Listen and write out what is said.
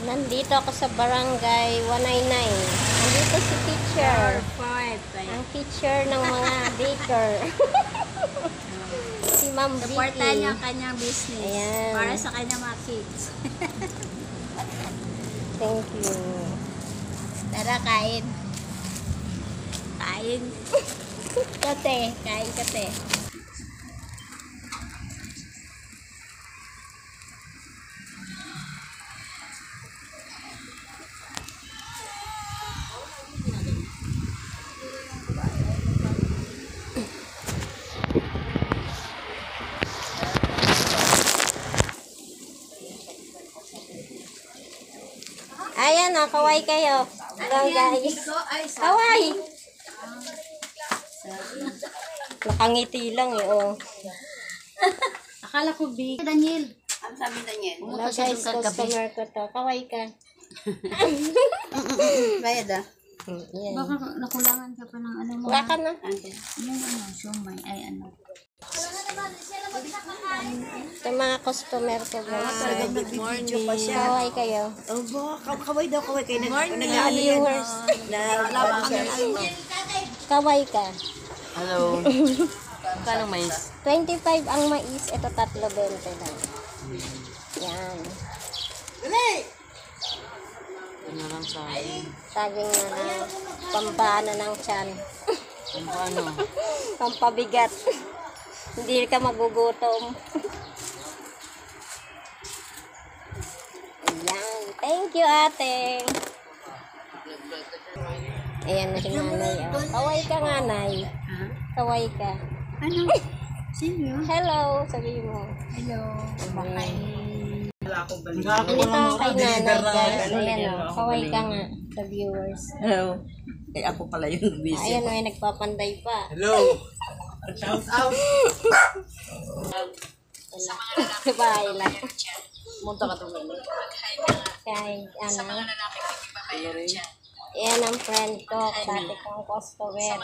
Nandito ako sa barangay 199. Nandito si teacher. Ang teacher ng mga baker. Si Ma'am Vicky. Supportan niya ang kanyang business. Ayan. Para sa kanyang mga kids. Thank you. Tara, kain. Kain. Kate. Kain kate. Ayan na, kaway kayo. Hello guys. Kaway. Nakangiti lang eh, oh. Akala ko big. Daniel. Ang sabi Daniel. Hello guys, customer ko to. Kaway ka. Bayad ah. Yan. Baka nakulangan ka pa ng ano mo. Wala ka na. Yung ano, shumay. Ay ano. Ito mga customer ko guys. Good morning. Pa siya. Kaway kayo. Obo, kaway daw kaway kayo. Mga viewers. Kaway ka. Hello. Kano mais? 25 ang mais. Ito 3.20 lang. Yan. Ano lang sa akin? Saging na lang. Pampana ng tiyan. Ano paano? Pampabigat. Hindi ka magugutom. Ayan. Thank you, ate. Ayan na si nanay. Oh. Kaway ka nga, nay. Kaway ka. Ano? Sino? Hello, sabi mo. Hello. Dito ako kay nanay, guys. Ayan, oh. Kaway ka nga sa viewers. Hello. Eh ako pala yung busy. Ayan, may nagpapanday pa. Hello. Shout out. Bye lang. Munta ka to. Kay, ano, yan ang friend ko, dati kong customer.